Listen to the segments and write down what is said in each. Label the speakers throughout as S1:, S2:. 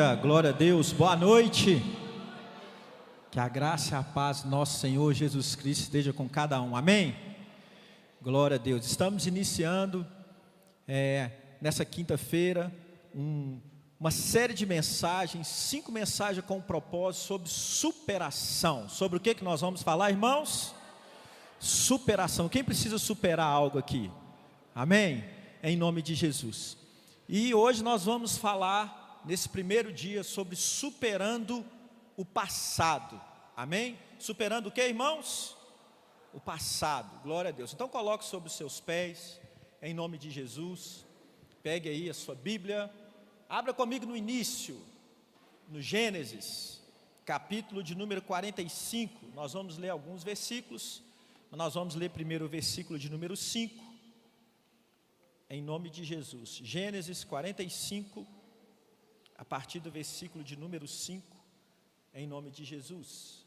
S1: Aleluia, glória a Deus, boa noite. Que a graça e a paz do nosso Senhor Jesus Cristo esteja com cada um, amém? Glória a Deus. Estamos iniciando nessa quinta-feira uma série de mensagens, 5 mensagens com um propósito sobre superação. Sobre o que nós vamos falar, irmãos? Superação. Quem precisa superar algo aqui? Amém? Em nome de Jesus. E hoje nós vamos falar, nesse primeiro dia, sobre superando o passado. Amém? Superando o que, irmãos? O passado. Glória a Deus. Então coloque sobre os seus pés, em nome de Jesus. Pegue aí a sua Bíblia. Abra comigo no início, no Gênesis, capítulo de número 45. Nós vamos ler alguns versículos. Nós vamos ler primeiro o versículo de número 5. Em nome de Jesus. Gênesis 45, a partir do versículo de número 5. Em nome de Jesus.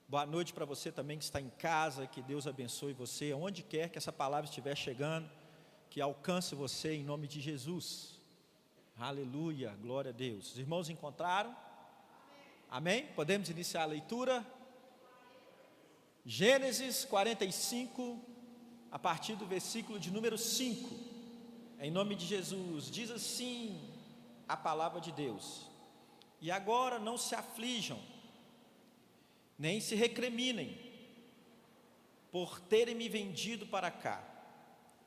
S1: Boa noite para você também que está em casa. Que Deus abençoe você, onde quer que essa palavra estiver chegando, que alcance você em nome de Jesus. Aleluia, glória a Deus. Os irmãos encontraram? Amém? Podemos iniciar a leitura? Gênesis 45, a partir do versículo de número 5. Em nome de Jesus, diz assim a palavra de Deus: e agora não se aflijam, nem se recriminem, por terem me vendido para cá,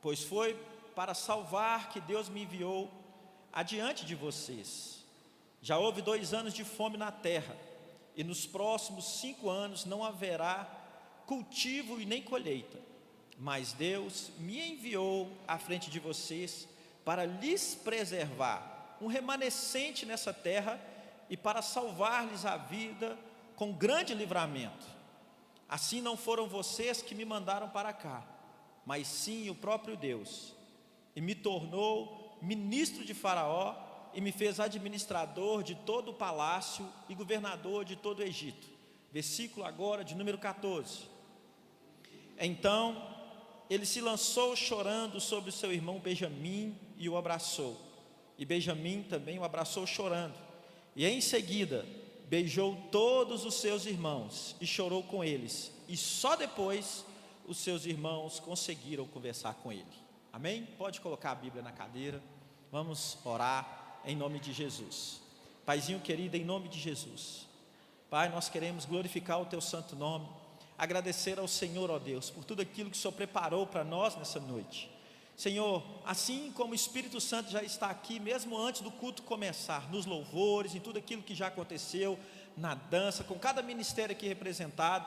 S1: pois foi para salvar que Deus me enviou adiante de vocês. Já houve 2 anos de fome na terra, e nos próximos 5 anos não haverá cultivo e nem colheita. Mas Deus me enviou à frente de vocês para lhes preservar um remanescente nessa terra e para salvar-lhes a vida com grande livramento. Assim não foram vocês que me mandaram para cá, mas sim o próprio Deus, e me tornou ministro de Faraó e me fez administrador de todo o palácio e governador de todo o Egito. Versículo agora de número 14. Então ele se lançou chorando sobre o seu irmão Benjamim e o abraçou. E Benjamim também o abraçou chorando. E em seguida beijou todos os seus irmãos e chorou com eles. E só depois os seus irmãos conseguiram conversar com ele. Amém? Pode colocar a Bíblia na cadeira. Vamos orar em nome de Jesus. Paizinho querido, em nome de Jesus. Pai, nós queremos glorificar o teu santo nome. Agradecer ao Senhor, ó Deus, por tudo aquilo que o Senhor preparou para nós nessa noite. Senhor, assim como o Espírito Santo já está aqui, mesmo antes do culto começar, nos louvores, em tudo aquilo que já aconteceu, na dança, com cada ministério aqui representado,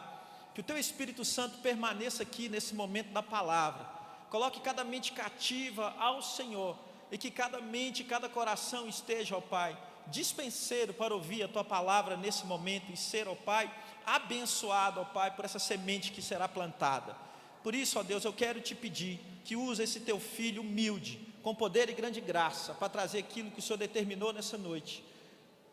S1: que o teu Espírito Santo permaneça aqui nesse momento da palavra. Coloque cada mente cativa ao Senhor, e que cada mente, cada coração esteja, ó Pai, dispenseiro para ouvir a tua palavra nesse momento e ser, ó Pai, abençoado, ó Pai, por essa semente que será plantada. Por isso, ó Deus, eu quero te pedir que use esse teu filho humilde, com poder e grande graça, para trazer aquilo que o Senhor determinou nessa noite.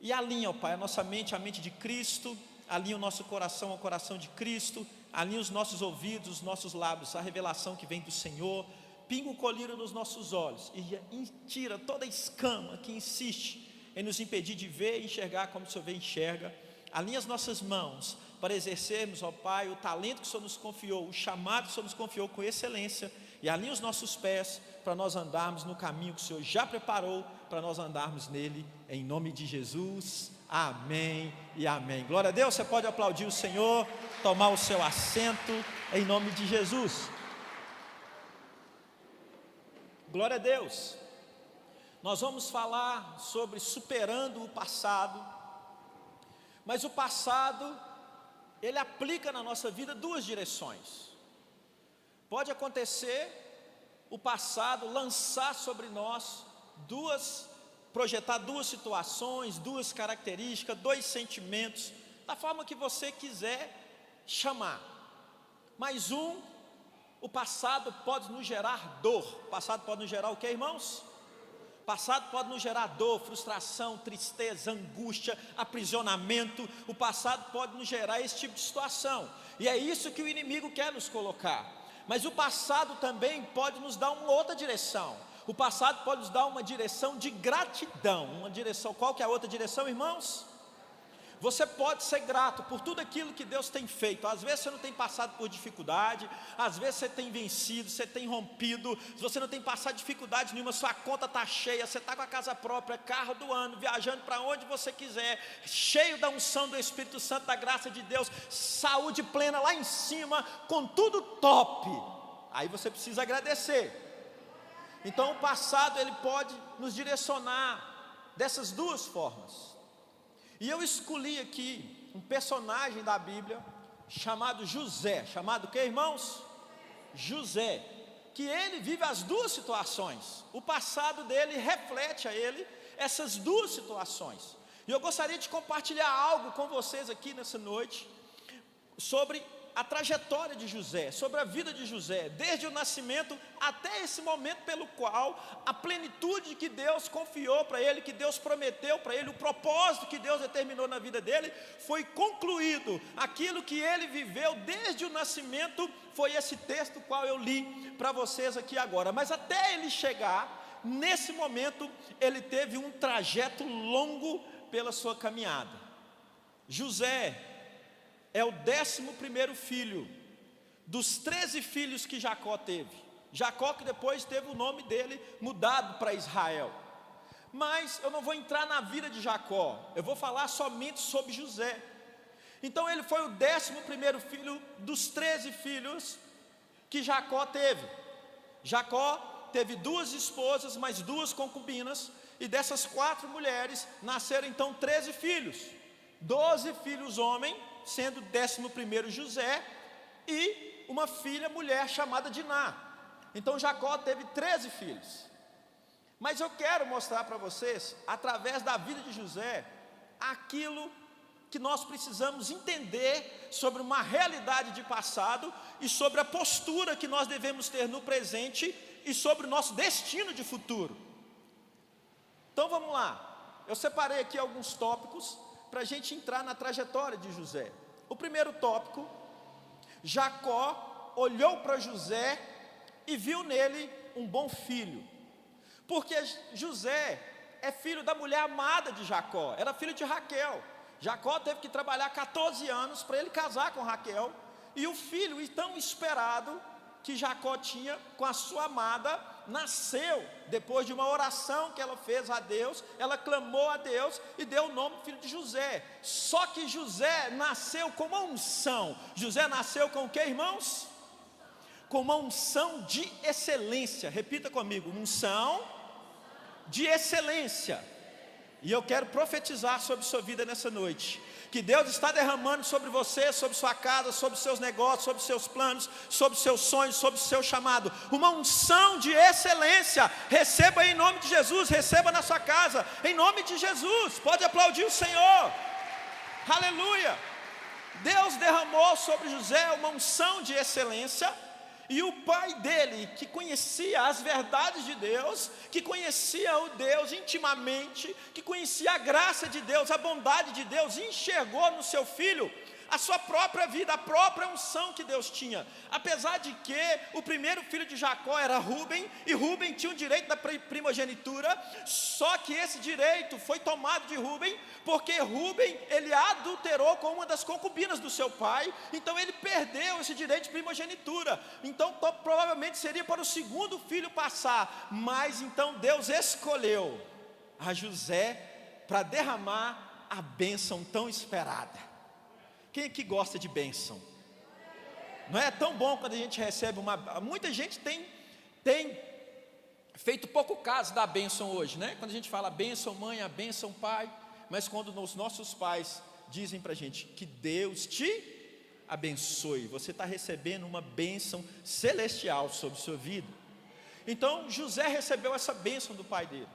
S1: E alinha, ó Pai, a nossa mente, a mente de Cristo, alinha o nosso coração ao coração de Cristo, alinha os nossos ouvidos, os nossos lábios, a revelação que vem do Senhor. Pinga o colírio nos nossos olhos e tira toda a escama que insiste em nos impedir de ver e enxergar como o Senhor vê e enxerga. Alinha as nossas mãos para exercermos, ó Pai, o talento que o Senhor nos confiou, o chamado que o Senhor nos confiou com excelência. E alinha os nossos pés para nós andarmos no caminho que o Senhor já preparou, para nós andarmos nele, em nome de Jesus. Amém e amém. Glória a Deus. Você pode aplaudir o Senhor, tomar o seu assento, em nome de Jesus. Glória a Deus. Nós vamos falar sobre superando o passado. Mas o passado, ele aplica na nossa vida 2 direções. Pode acontecer o passado lançar sobre nós projetar 2 situações, 2 características, 2 sentimentos, da forma que você quiser chamar. Mas o passado pode nos gerar dor. O passado pode nos gerar o que, irmãos? O passado pode nos gerar dor, frustração, tristeza, angústia, aprisionamento. O passado pode nos gerar esse tipo de situação. E é isso que o inimigo quer nos colocar. Mas o passado também pode nos dar uma outra direção. O passado pode nos dar uma direção de gratidão, uma direção. Qual que é a outra direção, irmãos? Você pode ser grato por tudo aquilo que Deus tem feito. Às vezes você não tem passado por dificuldade, às vezes você tem vencido, você tem rompido. Se você não tem passado dificuldade nenhuma, sua conta está cheia, você está com a casa própria, carro do ano, viajando para onde você quiser, cheio da unção do Espírito Santo, da graça de Deus, saúde plena lá em cima, com tudo top. Aí você precisa agradecer. Então o passado ele pode nos direcionar dessas duas formas. E eu escolhi aqui um personagem da Bíblia chamado José. Chamado o que, irmãos? José. Que ele vive as duas situações. O passado dele reflete a ele essas duas situações. E eu gostaria de compartilhar algo com vocês aqui nessa noite sobre a trajetória de José, sobre a vida de José, desde o nascimento até esse momento pelo qual a plenitude que Deus confiou para ele, que Deus prometeu para ele, o propósito que Deus determinou na vida dele, foi concluído. Aquilo que ele viveu desde o nascimento foi esse texto qual eu li para vocês aqui agora. Mas até ele chegar, nesse momento, ele teve um trajeto longo pela sua caminhada. José é o 11º filho dos 13 filhos que Jacó teve. Jacó que depois teve o nome dele mudado para Israel. Mas eu não vou entrar na vida de Jacó, eu vou falar somente sobre José. Então ele foi o 11º filho dos 13 filhos que Jacó teve. Jacó teve 2 esposas, mais 2 concubinas, e dessas 4 mulheres nasceram então 13 filhos. 12 filhos homens, sendo 11º José, e uma filha mulher chamada Diná. Então Jacó teve 13 filhos. Mas eu quero mostrar para vocês, através da vida de José, aquilo que nós precisamos entender sobre uma realidade de passado e sobre a postura que nós devemos ter no presente e sobre o nosso destino de futuro. Então vamos lá, eu separei aqui alguns tópicos para a gente entrar na trajetória de José. O primeiro tópico: Jacó olhou para José e viu nele um bom filho, porque José é filho da mulher amada de Jacó, era filho de Raquel. Jacó teve que trabalhar 14 anos para ele casar com Raquel, e o filho tão esperado que Jacó tinha com a sua amada nasceu depois de uma oração que ela fez a Deus. Ela clamou a Deus e deu o nome do filho de José. Só que José nasceu com uma unção. José nasceu com o que, irmãos? Com uma unção de excelência. Repita comigo: unção de excelência. E eu quero profetizar sobre sua vida nessa noite, que Deus está derramando sobre você, sobre sua casa, sobre seus negócios, sobre seus planos, sobre seus sonhos, sobre o seu chamado, uma unção de excelência. Receba em nome de Jesus, receba na sua casa, em nome de Jesus. Pode aplaudir o Senhor, aleluia. Deus derramou sobre José uma unção de excelência, e o pai dele, que conhecia as verdades de Deus, que conhecia o Deus intimamente, que conhecia a graça de Deus, a bondade de Deus, enxergou no seu filho a sua própria vida, a própria unção que Deus tinha. Apesar de que o primeiro filho de Jacó era Rúben, e Rúben tinha o direito da primogenitura, só que esse direito foi tomado de Rúben, porque Rúben, ele adulterou com uma das concubinas do seu pai, então ele perdeu esse direito de primogenitura. Então provavelmente seria para o segundo filho passar, mas então Deus escolheu a José para derramar a bênção tão esperada. Quem aqui gosta de bênção? Não é tão bom quando a gente recebe uma... Muita gente tem feito pouco caso da bênção hoje, né? Quando a gente fala bênção mãe, a bênção pai, mas quando os nossos pais dizem para a gente que Deus te abençoe, você está recebendo uma bênção celestial sobre sua vida. Então José recebeu essa bênção do pai dele.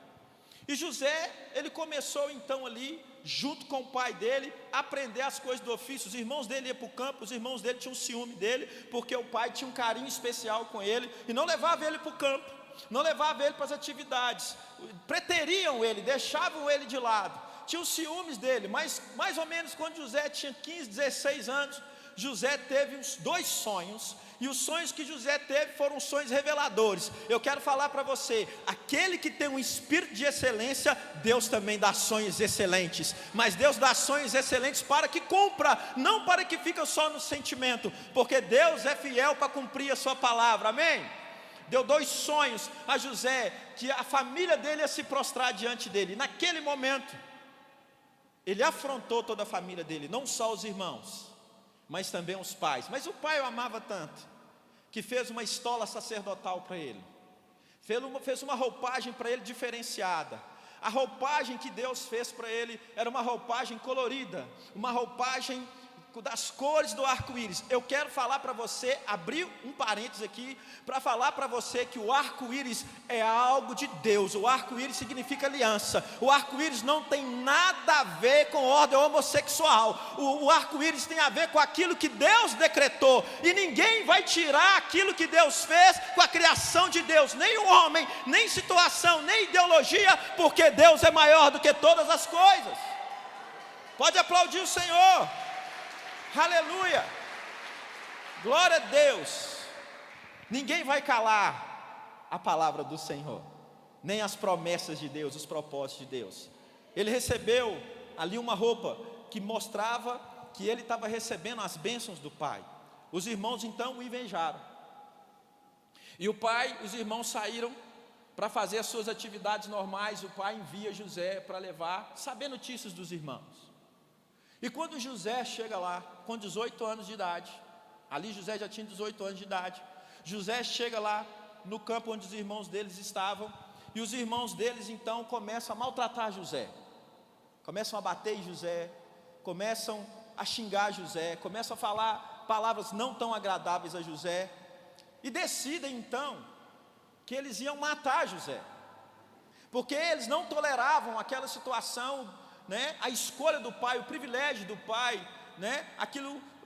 S1: E José, ele começou então ali, junto com o pai dele, a aprender as coisas do ofício. Os irmãos dele iam para o campo, os irmãos dele tinham ciúme dele, porque o pai tinha um carinho especial com ele, e não levava ele para o campo, não levava ele para as atividades, preteriam ele, deixavam ele de lado, tinham ciúmes dele. Mas mais ou menos quando José tinha 15, 16 anos, José teve uns 2 sonhos, E os sonhos que José teve foram sonhos reveladores. Eu quero falar para você, aquele que tem um espírito de excelência, Deus também dá sonhos excelentes. Mas Deus dá sonhos excelentes para que cumpra, não para que fique só no sentimento. Porque Deus é fiel para cumprir a sua palavra, amém? Deu 2 sonhos a José, que a família dele ia se prostrar diante dele. E naquele momento, ele afrontou toda a família dele, não só os irmãos, mas também os pais. Mas o pai o amava tanto, que fez uma estola sacerdotal para ele, fez uma roupagem para ele diferenciada. A roupagem que Deus fez para ele era uma roupagem colorida, uma roupagem das cores do arco-íris. Eu quero falar para você, abrir um parênteses aqui, para falar para você que o arco-íris é algo de Deus. O arco-íris significa aliança. O arco-íris não tem nada a ver com ordem homossexual. O arco-íris tem a ver com aquilo que Deus decretou, e ninguém vai tirar aquilo que Deus fez com a criação de Deus, nem o homem, nem situação, nem ideologia, porque Deus é maior do que todas as coisas. Pode aplaudir o Senhor. Aleluia, glória a Deus. Ninguém vai calar a palavra do Senhor, nem as promessas de Deus, os propósitos de Deus. Ele recebeu ali uma roupa que mostrava que ele estava recebendo as bênçãos do pai. Os irmãos então o invejaram, e o pai, os irmãos saíram para fazer as suas atividades normais. O pai envia José para levar, saber notícias dos irmãos. E quando José chega lá, com 18 anos de idade, ali José já tinha 18 anos de idade, José chega lá no campo onde os irmãos deles estavam, e os irmãos deles então começam a maltratar José, começam a bater em José, começam a xingar José, começam a falar palavras não tão agradáveis a José, e decidem então que eles iam matar José, porque eles não toleravam aquela situação, né, a escolha do pai, o privilégio do pai, né,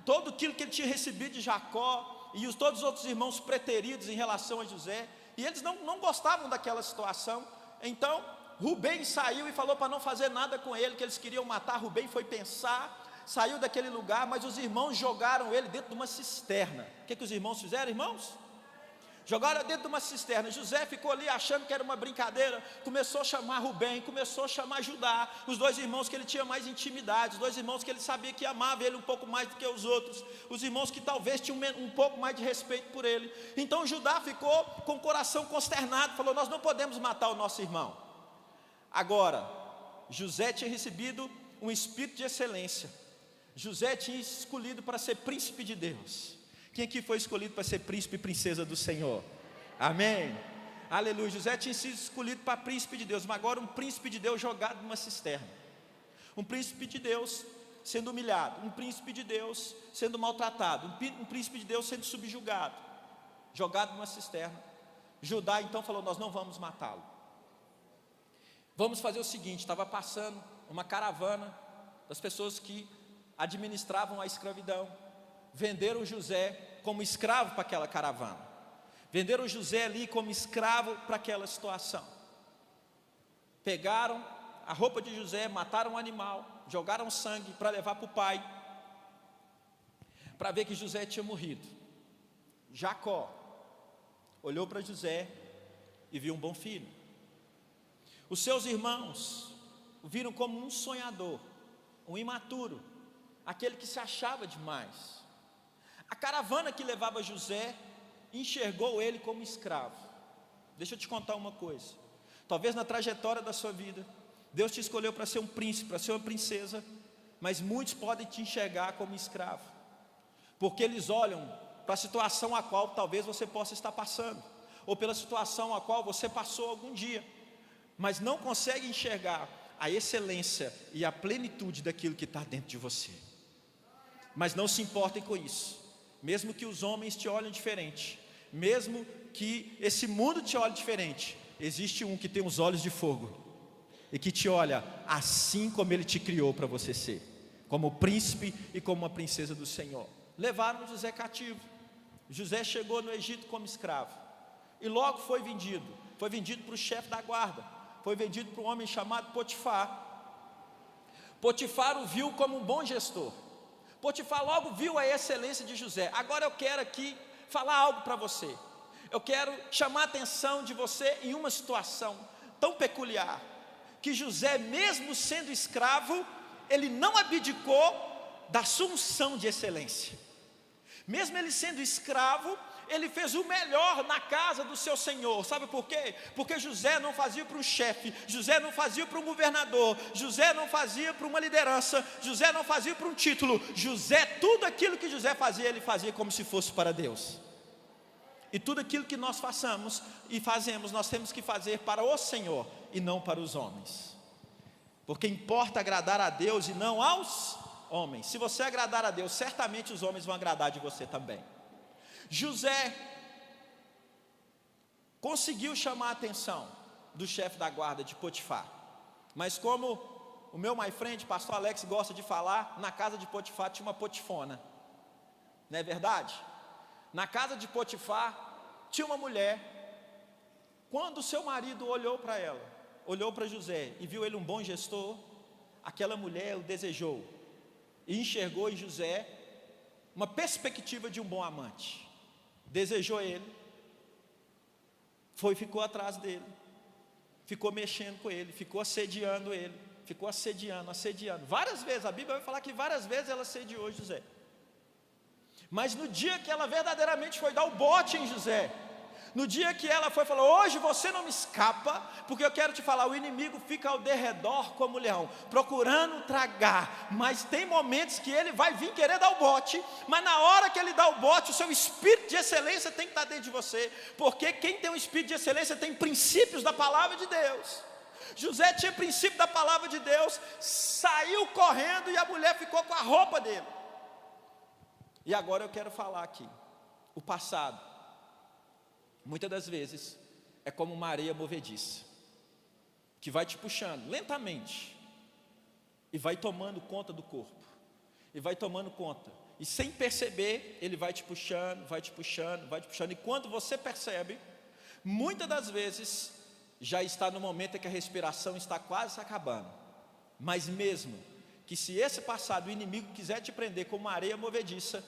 S1: todo aquilo que ele tinha recebido de Jacó, e todos os outros irmãos preteridos em relação a José, e eles não gostavam daquela situação. Então Rubem saiu e falou para não fazer nada com ele, que eles queriam matar. Rubem foi pensar, saiu daquele lugar, mas os irmãos jogaram ele dentro de uma cisterna. O que os irmãos fizeram, irmãos? Jogaram dentro de uma cisterna. José ficou ali achando que era uma brincadeira, começou a chamar Rubem, começou a chamar Judá, os 2 irmãos que ele tinha mais intimidade, os 2 irmãos que ele sabia que amava ele um pouco mais do que os outros, os irmãos que talvez tinham um pouco mais de respeito por ele. Então Judá ficou com o coração consternado, falou: nós não podemos matar o nosso irmão. Agora, José tinha recebido um espírito de excelência, José tinha escolhido para ser príncipe de Deus. Quem aqui foi escolhido para ser príncipe e princesa do Senhor? Amém, aleluia. José tinha sido escolhido para príncipe de Deus, mas agora um príncipe de Deus jogado numa cisterna, um príncipe de Deus sendo humilhado, um príncipe de Deus sendo maltratado, um príncipe de Deus sendo subjugado, jogado numa cisterna. Judá então falou: nós não vamos matá-lo, vamos fazer o seguinte. Estava passando uma caravana das pessoas que administravam a escravidão, venderam José como escravo para aquela caravana, venderam José ali como escravo para aquela situação. Pegaram a roupa de José, mataram um animal, jogaram sangue para levar para o pai, para ver que José tinha morrido. Jacó olhou para José e viu um bom filho. Os seus irmãos o viram como um sonhador, um imaturo, aquele que se achava demais. A caravana que levava José enxergou ele como escravo. Deixa eu te contar uma coisa. Talvez na trajetória da sua vida, Deus te escolheu para ser um príncipe, para ser uma princesa, mas muitos podem te enxergar como escravo, porque eles olham para a situação a qual talvez você possa estar passando, ou pela situação a qual você passou algum dia, mas não conseguem enxergar a excelência e a plenitude daquilo que está dentro de você. Mas não se importem com isso. Mesmo que os homens te olhem diferente, mesmo que esse mundo te olhe diferente, existe um que tem os olhos de fogo e que te olha assim como ele te criou para você ser, como príncipe e como uma princesa do Senhor. Levaram José cativo. José chegou no Egito como escravo e logo foi vendido para o chefe da guarda, foi vendido para um homem chamado Potifar. Potifar o viu como um bom gestor. Potifar logo viu a excelência de José. Agora eu quero aqui falar algo para você. Eu quero chamar a atenção de você em uma situação tão peculiar, que José, mesmo sendo escravo, ele não abdicou da sua unção de excelência. Mesmo ele sendo escravo, ele fez o melhor na casa do seu senhor. Sabe por quê? Porque José não fazia para um chefe, José não fazia para um governador, José não fazia para uma liderança, José não fazia para um título. José, tudo aquilo que José fazia, ele fazia como se fosse para Deus. E tudo aquilo que nós façamos e fazemos, nós temos que fazer para o Senhor e não para os homens, porque importa agradar a Deus e não aos homens. Se você agradar a Deus, certamente os homens vão agradar de você também. José conseguiu chamar a atenção do chefe da guarda de Potifar, mas como o meu my friend, pastor Alex, gosta de falar, na casa de Potifar tinha uma potifona, não é verdade? Na casa de Potifar tinha uma mulher. Quando o seu marido olhou para ela, olhou para José e viu ele um bom gestor, aquela mulher o desejou e enxergou em José uma perspectiva de um bom amante. Desejou ele, ficou atrás dele, ficou mexendo com ele, ficou assediando ele, ficou assediando. Várias vezes, a Bíblia vai falar que várias vezes ela assediou José. Mas no dia que ela verdadeiramente foi dar o bote em José, no dia que ela foi falar: hoje você não me escapa, porque eu quero te falar, o inimigo fica ao derredor como leão, procurando tragar, mas tem momentos que ele vai vir querer dar o bote, mas na hora que ele dá o bote, o seu espírito de excelência tem que estar dentro de você, porque quem tem um espírito de excelência tem princípios da palavra de Deus. José tinha princípio da palavra de Deus, saiu correndo e a mulher ficou com a roupa dele. E agora eu quero falar aqui, o passado, muitas das vezes, é como uma areia movediça, que vai te puxando lentamente, e vai tomando conta do corpo, e vai tomando conta, e sem perceber, ele vai te puxando, e quando você percebe, muitas das vezes, já está no momento em que a respiração está quase se acabando. Mas mesmo que se esse passado, o inimigo quiser te prender como uma areia movediça,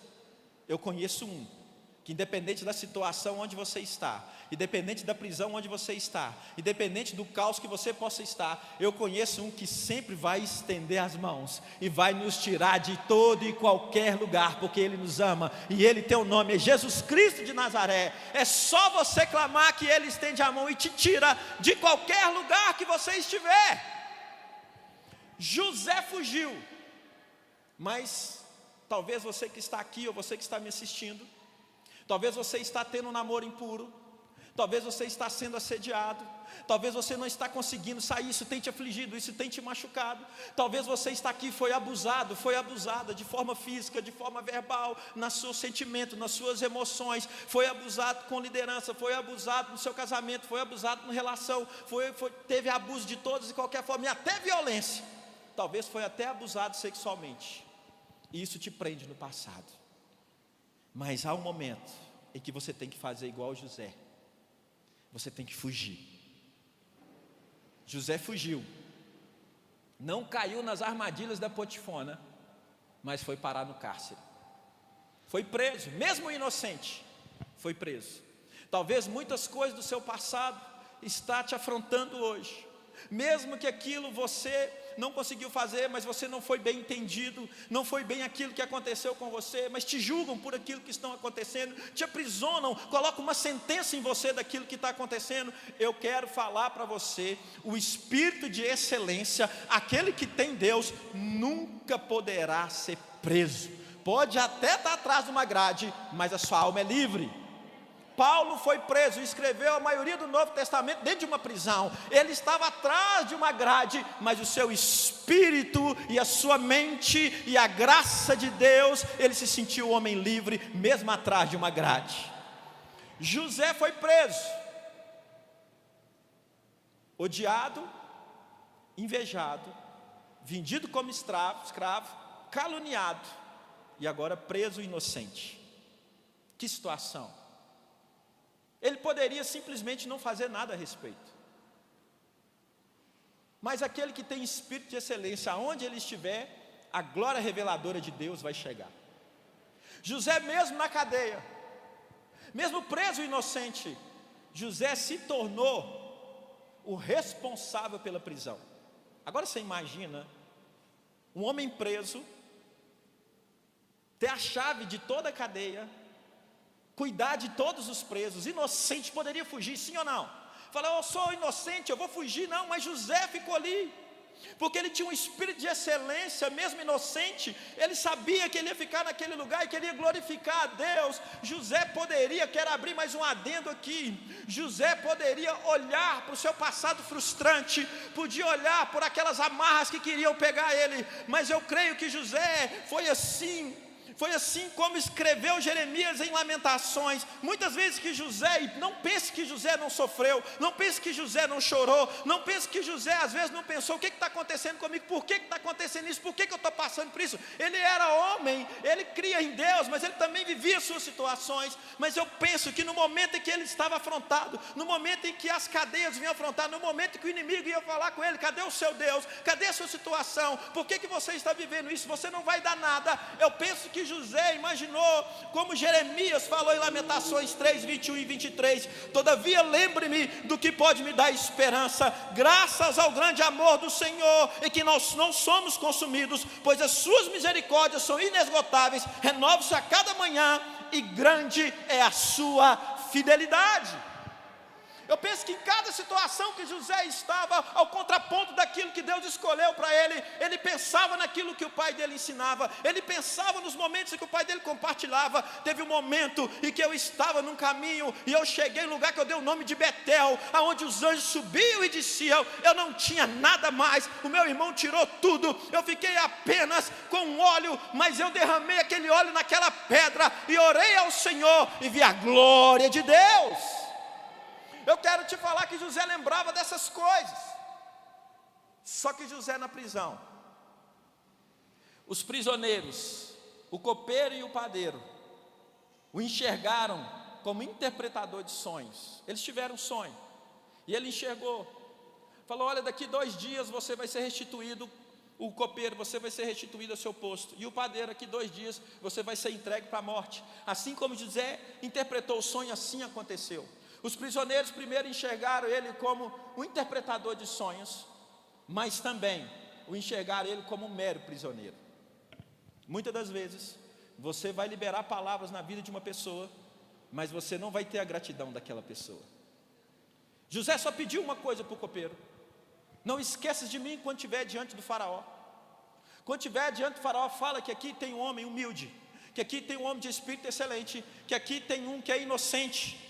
S1: eu conheço um, que independente da situação onde você está, independente da prisão onde você está, independente do caos que você possa estar, eu conheço um que sempre vai estender as mãos, e vai nos tirar de todo e qualquer lugar, porque Ele nos ama, e Ele tem o nome, é Jesus Cristo de Nazaré. É só você clamar que Ele estende a mão e te tira de qualquer lugar que você estiver. José fugiu, mas talvez você que está aqui, ou você que está me assistindo, talvez você está tendo um namoro impuro, talvez você está sendo assediado, talvez você não está conseguindo sair, isso tem te afligido, isso tem te machucado, talvez você está aqui, foi abusado, foi abusada de forma física, de forma verbal, no seu sentimento, nas suas emoções, foi abusado com liderança, foi abusado no seu casamento, foi abusado na relação, teve abuso de todas e qualquer forma, e até violência, talvez foi até abusado sexualmente, e isso te prende no passado. Mas há um momento em que você tem que fazer igual José, você tem que fugir. José fugiu, não caiu nas armadilhas da Potifona, mas foi parar no cárcere, foi preso, mesmo inocente, foi preso. Talvez muitas coisas do seu passado está te afrontando hoje, mesmo que aquilo você não conseguiu fazer, mas você não foi bem entendido, não foi bem aquilo que aconteceu com você, mas te julgam por aquilo que estão acontecendo, te aprisionam, colocam uma sentença em você daquilo que está acontecendo. Eu quero falar para você, o espírito de excelência, aquele que tem Deus, nunca poderá ser preso. Pode até estar atrás de uma grade, mas a sua alma é livre. Paulo foi preso e escreveu a maioria do Novo Testamento dentro de uma prisão. Ele estava atrás de uma grade, mas o seu espírito e a sua mente e a graça de Deus, ele se sentiu homem livre, mesmo atrás de uma grade. José foi preso, odiado, invejado, vendido como escravo, caluniado, e agora preso inocente. Que situação! Ele poderia simplesmente não fazer nada a respeito, mas aquele que tem espírito de excelência, aonde ele estiver, a glória reveladora de Deus vai chegar. José mesmo na cadeia, Mesmo preso inocente, José se tornou o responsável pela prisão. Agora você imagina um homem preso ter a chave de toda a cadeia, cuidar de todos os presos. Inocente poderia fugir, sim ou não? Falar, eu sou inocente, eu vou fugir. Não, mas José ficou ali, porque ele tinha um espírito de excelência. Mesmo inocente, ele sabia que ele ia ficar naquele lugar e queria glorificar a Deus. José poderia, quero abrir mais um adendo aqui, José poderia olhar para o seu passado frustrante, podia olhar por aquelas amarras que queriam pegar ele, mas eu creio que José foi assim como escreveu Jeremias em Lamentações. Muitas vezes que José, e não pense que José não sofreu, não pense que José não chorou, não pense que José às vezes não pensou, o que está acontecendo comigo, por que está acontecendo isso, por que eu estou passando por isso. Ele era homem, ele cria em Deus, mas ele também vivia suas situações. Mas eu penso que no momento em que ele estava afrontado, no momento em que as cadeias vinham afrontar, no momento em que o inimigo ia falar com ele, cadê o seu Deus, cadê a sua situação, por que você está vivendo isso, você não vai dar nada. Eu penso que José imaginou, como Jeremias falou em Lamentações 3, 21 e 23, todavia lembre-me do que pode me dar esperança, graças ao grande amor do Senhor, e que nós não somos consumidos, pois as suas misericórdias são inesgotáveis, renovam-se a cada manhã, e grande é a sua fidelidade. Eu penso que em cada situação que José estava, ao contraponto daquilo que Deus escolheu para ele, ele pensava naquilo que o pai dele ensinava, ele pensava nos momentos em que o pai dele compartilhava. Teve um momento em que eu estava num caminho, e eu cheguei num lugar que eu dei o nome de Betel, aonde os anjos subiam e desciam. Eu não tinha nada mais, o meu irmão tirou tudo, eu fiquei apenas com um óleo, mas eu derramei aquele óleo naquela pedra, e orei ao Senhor, e vi a glória de Deus. Eu quero te falar que José lembrava dessas coisas. Só que José na prisão, os prisioneiros, o copeiro e o padeiro, o enxergaram como interpretador de sonhos. Eles tiveram um sonho, e ele enxergou, falou, olha, daqui 2 dias você vai ser restituído. O copeiro, você vai ser restituído ao seu posto, e o padeiro, aqui 2 dias você vai ser entregue para a morte. Assim como José interpretou o sonho, assim aconteceu. Os prisioneiros primeiro enxergaram ele como um interpretador de sonhos, mas também o enxergaram ele como um mero prisioneiro. Muitas das vezes você vai liberar palavras na vida de uma pessoa, mas você não vai ter a gratidão daquela pessoa. José só pediu uma coisa para o copeiro: não esqueças de mim quando estiver diante do faraó. Quando estiver diante do faraó, fala que aqui tem um homem humilde, que aqui tem um homem de espírito excelente, que aqui tem um que é inocente.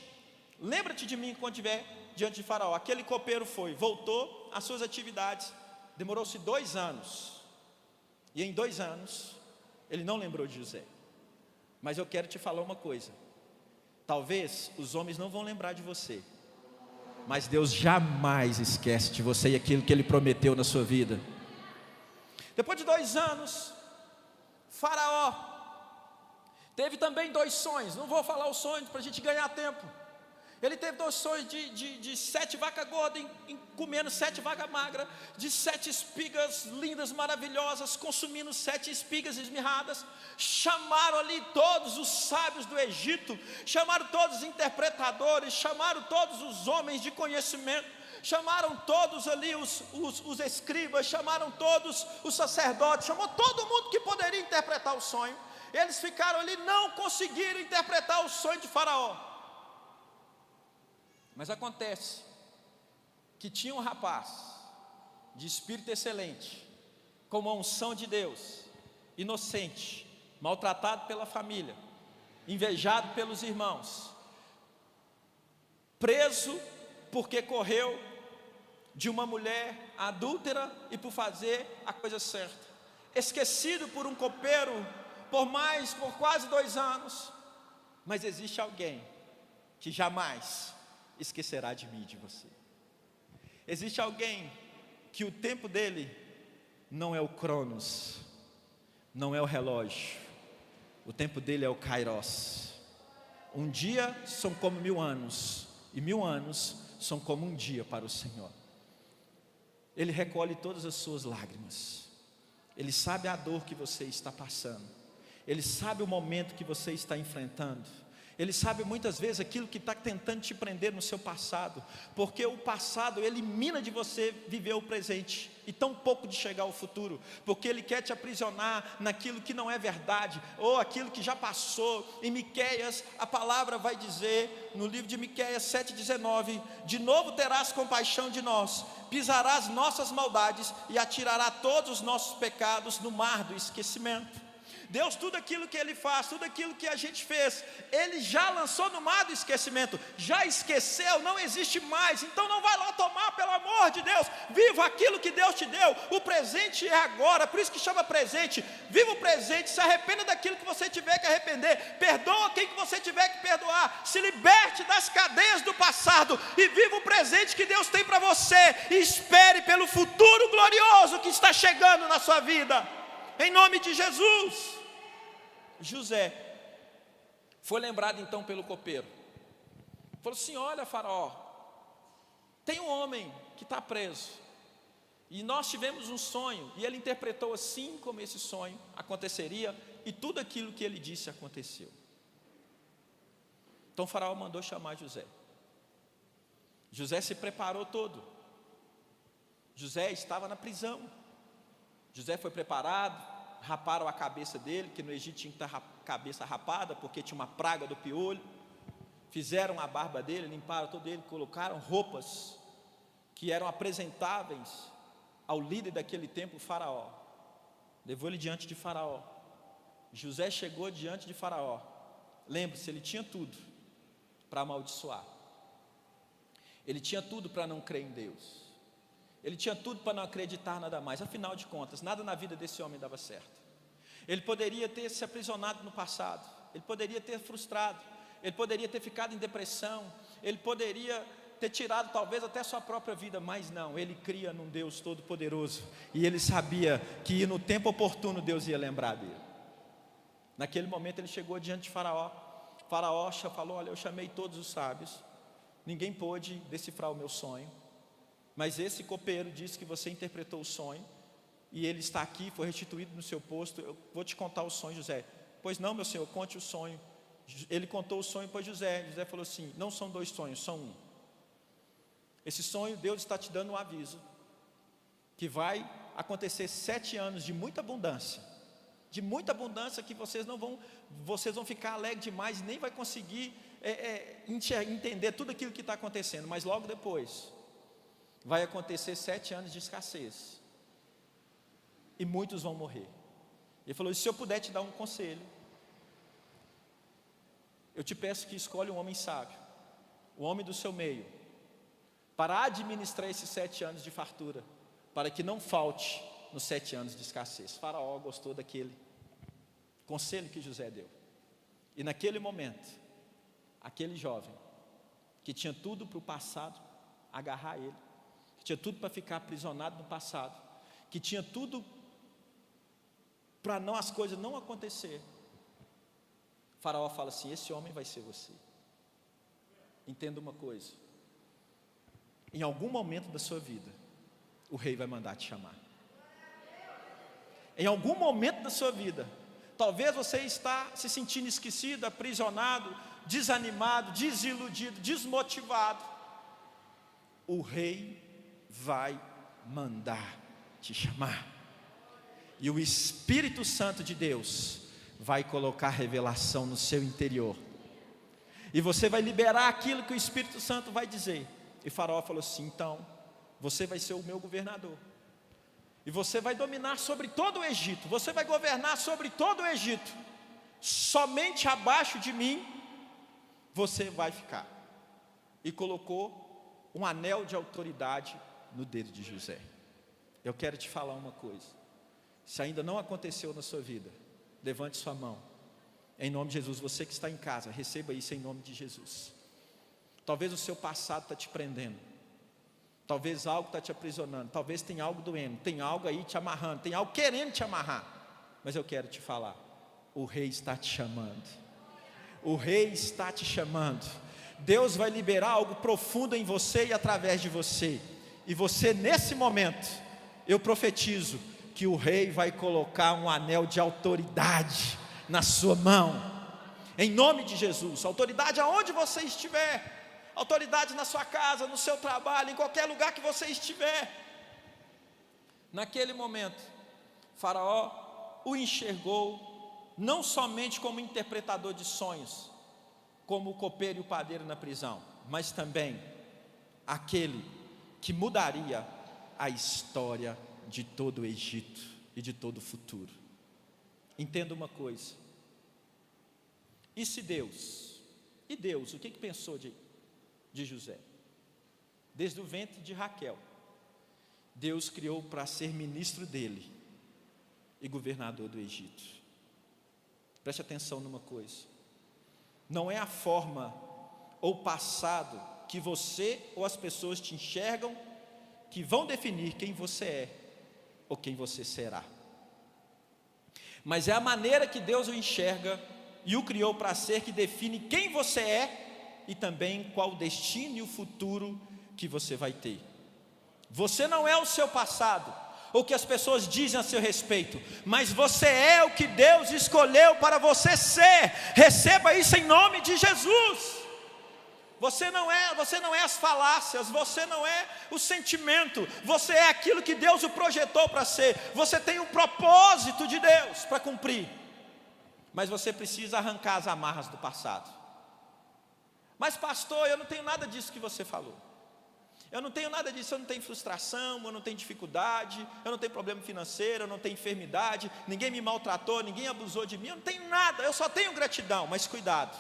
S1: Lembra-te de mim quando estiver diante de faraó. Aquele copeiro voltou às suas atividades. Demorou-se 2 anos, e em 2 anos ele não lembrou de José. Mas eu quero te falar uma coisa: talvez os homens não vão lembrar de você, mas Deus jamais esquece de você e aquilo que Ele prometeu na sua vida. Depois de 2 anos, Faraó teve também 2 sonhos. Não vou falar os sonhos para a gente ganhar tempo. Ele teve 2 sonhos de 7 vacas gordas comendo 7 vacas magras, de 7 espigas lindas, maravilhosas, consumindo 7 espigas esmirradas. Chamaram ali todos os sábios do Egito, chamaram todos os interpretadores, chamaram todos os homens de conhecimento, chamaram todos ali os escribas, chamaram todos os sacerdotes, chamou todo mundo que poderia interpretar o sonho. Eles ficaram ali, não conseguiram interpretar o sonho de Faraó. Mas acontece que tinha um rapaz de espírito excelente, com uma unção de Deus, inocente, maltratado pela família, invejado pelos irmãos, preso porque correu de uma mulher adúltera e por fazer a coisa certa, esquecido por um copeiro por quase 2 anos. Mas existe alguém que jamais esquecerá de mim e de você. Existe alguém que o tempo dele não é o Cronos, não é o relógio, o tempo dele é o Kairos. Um dia são como 1000 anos, e 1000 anos são como um dia para o Senhor. Ele recolhe todas as suas lágrimas, Ele sabe a dor que você está passando, Ele sabe o momento que você está enfrentando, Ele sabe muitas vezes aquilo que está tentando te prender no seu passado, porque o passado elimina de você viver o presente, e tão pouco de chegar ao futuro, porque ele quer te aprisionar naquilo que não é verdade, ou aquilo que já passou. Em Miqueias, a palavra vai dizer, no livro de Miqueias 7,19: de novo terás compaixão de nós, pisarás nossas maldades, e atirará todos os nossos pecados no mar do esquecimento. Deus, tudo aquilo que Ele faz, tudo aquilo que a gente fez, Ele já lançou no mar do esquecimento, já esqueceu, não existe mais. Então não vai lá tomar, pelo amor de Deus. Viva aquilo que Deus te deu, o presente é agora, por isso que chama presente. Viva o presente, se arrependa daquilo que você tiver que arrepender, perdoa quem que você tiver que perdoar, se liberte das cadeias do passado, e viva o presente que Deus tem para você, e espere pelo futuro glorioso que está chegando na sua vida, em nome de Jesus. José foi lembrado então pelo copeiro, falou assim: olha, Faraó, tem um homem que está preso, e nós tivemos um sonho, e ele interpretou assim como esse sonho aconteceria, e tudo aquilo que ele disse aconteceu. Então Faraó mandou chamar José. José se preparou todo. José estava na prisão. José foi preparado, raparam a cabeça dele, que no Egito tinha que estar cabeça rapada, porque tinha uma praga do piolho. Fizeram a barba dele, limparam todo ele, colocaram roupas que eram apresentáveis ao líder daquele tempo, o Faraó. Levou ele diante de Faraó. José chegou diante de Faraó. Lembre-se, ele tinha tudo para amaldiçoar. Ele tinha tudo para não crer em Deus. Ele tinha tudo para não acreditar nada mais. Afinal de contas, nada na vida desse homem dava certo. Ele poderia ter se aprisionado no passado, ele poderia ter frustrado, ele poderia ter ficado em depressão, ele poderia ter tirado talvez até sua própria vida, mas não, ele cria num Deus todo-poderoso, e ele sabia que no tempo oportuno Deus ia lembrar dele. Naquele momento ele chegou diante de Faraó. Faraó falou: olha, eu chamei todos os sábios, ninguém pôde decifrar o meu sonho, mas esse copeiro disse que você interpretou o sonho, e ele está aqui, foi restituído no seu posto. Eu vou te contar o sonho, José. Pois não, meu senhor, conte o sonho. Ele contou o sonho para José. José falou assim: não são dois sonhos, são um. Esse sonho, Deus está te dando um aviso, que vai acontecer 7 anos de muita abundância, que vocês vão ficar alegres demais, e nem vai conseguir entender tudo aquilo que está acontecendo, mas logo depois vai acontecer 7 anos de escassez, e muitos vão morrer. Ele falou: se eu puder te dar um conselho, eu te peço que escolha um homem sábio, o homem do seu meio, para administrar esses 7 anos de fartura, para que não falte nos 7 anos de escassez. Faraó gostou daquele conselho que José deu, e naquele momento, aquele jovem, que tinha tudo para o passado agarrar ele, que tinha tudo para ficar aprisionado no passado, que tinha tudo para as coisas não acontecer, Faraó fala assim: esse homem vai ser você. Entenda uma coisa, em algum momento da sua vida, o rei vai mandar te chamar. Em algum momento da sua vida, talvez você está se sentindo esquecido, aprisionado, desanimado, desiludido, desmotivado. O rei vai mandar te chamar, e o Espírito Santo de Deus vai colocar revelação no seu interior, e você vai liberar aquilo que o Espírito Santo vai dizer. E Faraó falou assim: então, você vai ser o meu governador, e você vai dominar sobre todo o Egito, você vai governar sobre todo o Egito, somente abaixo de mim você vai ficar. E colocou um anel de autoridade no dedo de José. Eu quero te falar uma coisa: se ainda não aconteceu na sua vida, levante sua mão, em nome de Jesus. Você que está em casa, receba isso em nome de Jesus. Talvez o seu passado está te prendendo, talvez algo está te aprisionando, talvez tem algo doendo, tem algo aí te amarrando, tem algo querendo te amarrar, mas eu quero te falar: o rei está te chamando, o rei está te chamando. Deus vai liberar algo profundo em você e através de você, e você, nesse momento, eu profetizo que o rei vai colocar um anel de autoridade na sua mão, em nome de Jesus. Autoridade aonde você estiver, autoridade na sua casa, no seu trabalho, em qualquer lugar que você estiver. Naquele momento, Faraó o enxergou não somente como interpretador de sonhos, como o copeiro e o padeiro na prisão, mas também aquele que mudaria a história de todo o Egito e de todo o futuro. Entenda uma coisa: e se Deus, o que pensou de José? Desde o ventre de Raquel, Deus criou para ser ministro dele e governador do Egito. Preste atenção numa coisa: não é a forma ou o passado que você ou as pessoas te enxergam que vão definir quem você é ou quem você será, mas é a maneira que Deus o enxerga e o criou para ser que define quem você é e também qual o destino e o futuro que você vai ter. Você não é o seu passado, ou o que as pessoas dizem a seu respeito, mas você é o que Deus escolheu para você ser. Receba isso em nome de Jesus. Você não é as falácias, você não é o sentimento, você é aquilo que Deus o projetou para ser. Você tem um propósito de Deus para cumprir, mas você precisa arrancar as amarras do passado. Mas pastor, eu não tenho nada disso que você falou. Eu não tenho nada disso, eu não tenho frustração, eu não tenho dificuldade, eu não tenho problema financeiro, eu não tenho enfermidade, ninguém me maltratou, ninguém abusou de mim, eu não tenho nada, eu só tenho gratidão. Mas cuidado,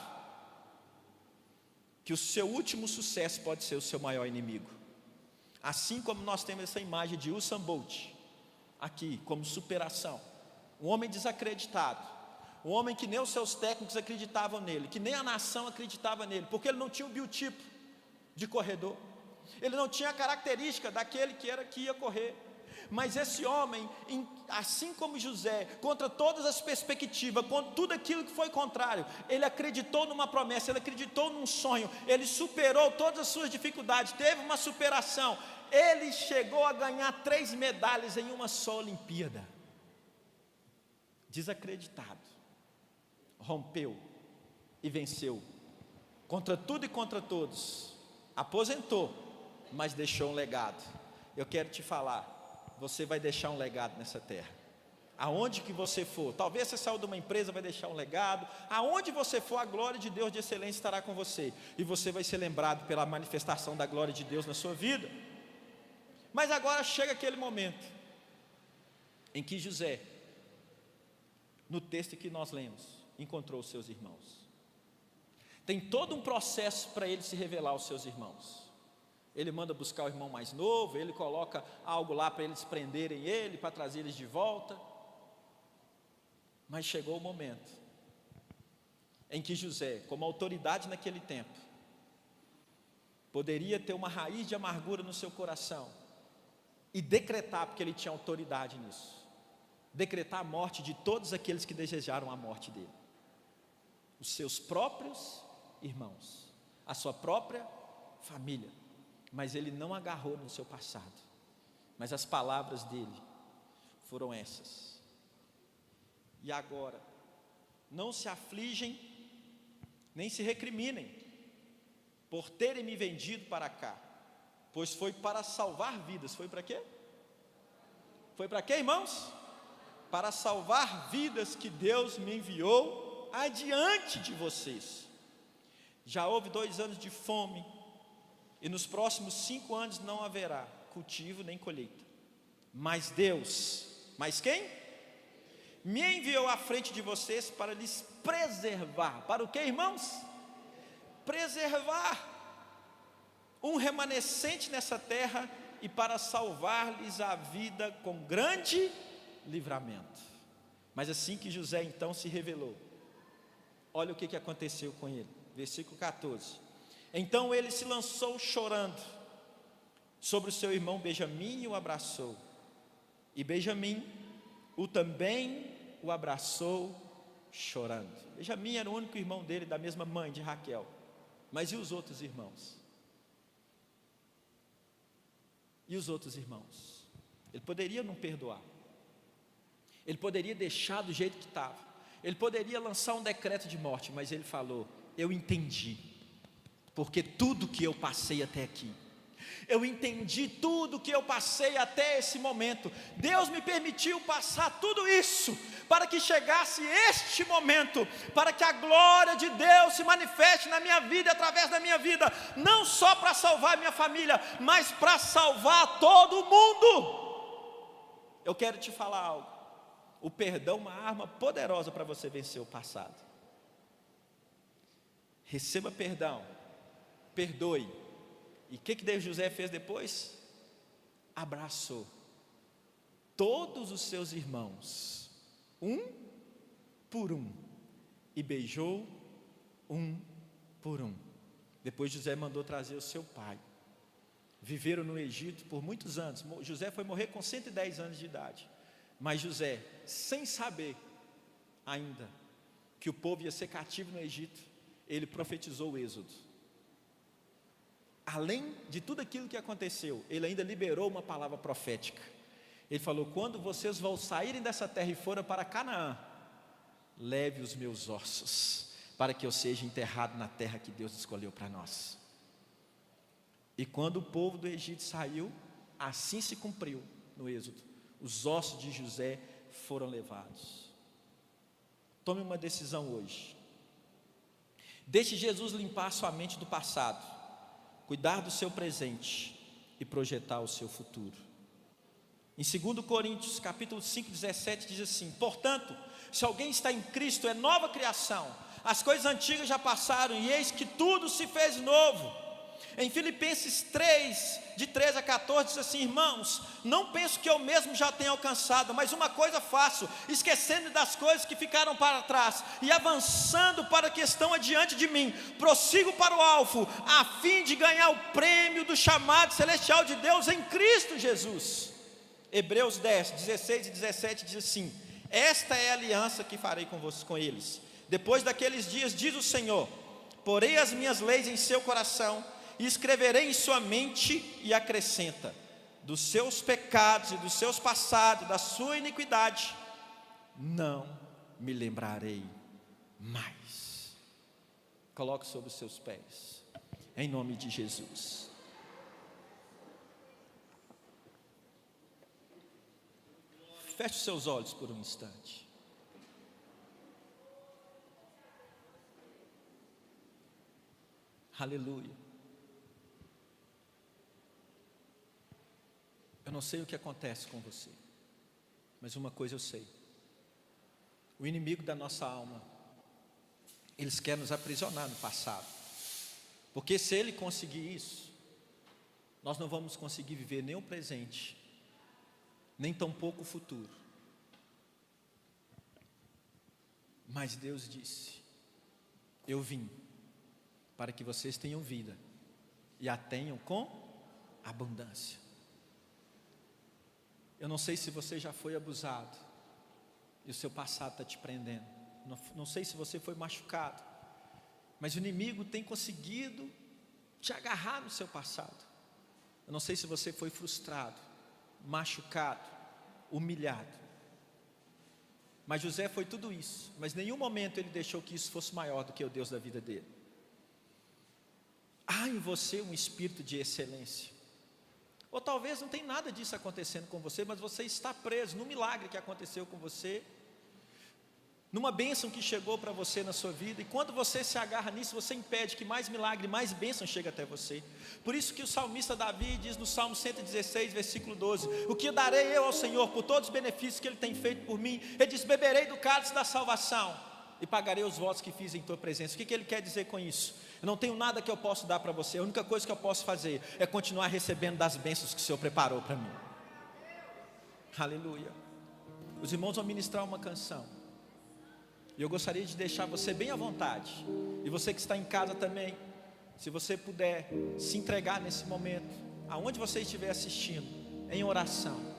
S1: que o seu último sucesso pode ser o seu maior inimigo. Assim como nós temos essa imagem de Usain Bolt, aqui, como superação, um homem desacreditado, um homem que nem os seus técnicos acreditavam nele, que nem a nação acreditava nele, porque ele não tinha o biotipo de corredor, ele não tinha a característica daquele que ia correr. Mas esse homem, assim como José, contra todas as perspectivas, contra tudo aquilo que foi contrário, ele acreditou numa promessa, ele acreditou num sonho, ele superou todas as suas dificuldades, teve uma superação. Ele chegou a ganhar 3 medalhas em uma só Olimpíada. Desacreditado, rompeu e venceu contra tudo e contra todos. Aposentou, mas deixou um legado. Eu quero te falar, você vai deixar um legado nessa terra. Aonde que você for, talvez você saiu de uma empresa, vai deixar um legado. Aonde você for, a glória de Deus de excelência estará com você, e você vai ser lembrado pela manifestação da glória de Deus na sua vida. Mas agora chega aquele momento em que José, no texto que nós lemos, encontrou os seus irmãos. Tem todo um processo para ele se revelar aos seus irmãos. Ele manda buscar o irmão mais novo, ele coloca algo lá para eles prenderem ele, para trazer eles de volta. Mas chegou o momento em que José, como autoridade naquele tempo, poderia ter uma raiz de amargura no seu coração e decretar, porque ele tinha autoridade nisso, decretar a morte de todos aqueles que desejaram a morte dele. Os seus próprios irmãos, a sua própria família. Mas ele não agarrou no seu passado, mas as palavras dele foram essas: e agora, não se afligem, nem se recriminem, por terem me vendido para cá, pois foi para salvar vidas. Foi para quê? Foi para quê, irmãos? Para salvar vidas que Deus me enviou adiante de vocês. Já houve 2 anos de fome, e nos próximos 5 anos não haverá cultivo nem colheita. Mas Deus, mas quem? Me enviou à frente de vocês para lhes preservar. Para o que, irmãos? Preservar um remanescente nessa terra e para salvar-lhes a vida com grande livramento. Mas assim que José então se revelou, olha o que aconteceu com ele. Versículo 14. Então ele se lançou chorando sobre o seu irmão Benjamim e o abraçou. E Benjamim também o abraçou chorando. Benjamim era o único irmão dele, da mesma mãe de Raquel. Mas e os outros irmãos? E os outros irmãos? Ele poderia não perdoar, ele poderia deixar do jeito que estava, Ele poderia lançar um decreto de morte, mas ele falou: eu entendi, porque tudo que eu passei até aqui, eu entendi tudo que eu passei até esse momento. Deus me permitiu passar tudo isso, para que chegasse este momento, para que a glória de Deus se manifeste na minha vida e através da minha vida, não só para salvar a minha família, mas para salvar todo mundo. Eu quero te falar algo: o perdão é uma arma poderosa para você vencer o passado. Receba perdão, perdoe. E o que José fez depois? Abraçou todos os seus irmãos, um por um, e beijou um por um. Depois José mandou trazer o seu pai. Viveram no Egito por muitos anos. José foi morrer com 110 anos de idade. Mas José, sem saber ainda que o povo ia ser cativo no Egito, ele profetizou o êxodo. Além de tudo aquilo que aconteceu, ele ainda liberou uma palavra profética. Ele falou: quando vocês vão saírem dessa terra e forem para Canaã, leve os meus ossos, para que eu seja enterrado na terra que Deus escolheu para nós. E quando o povo do Egito saiu, assim se cumpriu no êxodo. Os ossos de José foram levados. Tome uma decisão hoje. Deixe Jesus limpar sua mente do passado, cuidar do seu presente e projetar o seu futuro. Em 2 Coríntios capítulo 5, 17 diz assim: portanto, se alguém está em Cristo, é nova criação, as coisas antigas já passaram e eis que tudo se fez novo. Em Filipenses 3, de 13 a 14, diz assim: irmãos, não penso que eu mesmo já tenha alcançado, mas uma coisa faço, esquecendo das coisas que ficaram para trás, e avançando para que estão adiante de mim, prossigo para o alvo, a fim de ganhar o prêmio do chamado celestial de Deus em Cristo Jesus. Hebreus 10, 16 e 17 diz assim: esta é a aliança que farei com eles. Depois daqueles dias, diz o Senhor, porei as minhas leis em seu coração, e escreverei em sua mente, e acrescenta: dos seus pecados e dos seus passados, da sua iniquidade, não me lembrarei mais. Coloque sobre os seus pés, em nome de Jesus. Feche os seus olhos por um instante. Aleluia. Eu não sei o que acontece com você, mas uma coisa eu sei: o inimigo da nossa alma, eles querem nos aprisionar no passado, porque se ele conseguir isso, nós não vamos conseguir viver nem o presente, nem tampouco o futuro. Mas Deus disse: eu vim para que vocês tenham vida e a tenham com abundância. Eu não sei se você já foi abusado e o seu passado está te prendendo. Não sei se você foi machucado, mas o inimigo tem conseguido te agarrar no seu passado. Eu não sei se você foi frustrado, machucado, humilhado. Mas José foi tudo isso, mas em nenhum momento ele deixou que isso fosse maior do que o Deus da vida dele. Há em você um espírito de excelência. Ou talvez não tem nada disso acontecendo com você, mas você está preso no milagre que aconteceu com você, numa bênção que chegou para você na sua vida, e quando você se agarra nisso, você impede que mais milagre, mais bênção chegue até você. Por isso que o salmista Davi diz no Salmo 116, versículo 12: o que darei eu ao Senhor por todos os benefícios que Ele tem feito por mim? Ele diz: beberei do cálice da salvação e pagarei os votos que fiz em tua presença. O que ele quer dizer com isso? Eu não tenho nada que eu possa dar para você, a única coisa que eu posso fazer é continuar recebendo das bênçãos que o Senhor preparou para mim. Aleluia. Os irmãos vão ministrar uma canção, e eu gostaria de deixar você bem à vontade, e você que está em casa também, se você puder se entregar nesse momento, aonde você estiver assistindo, em oração.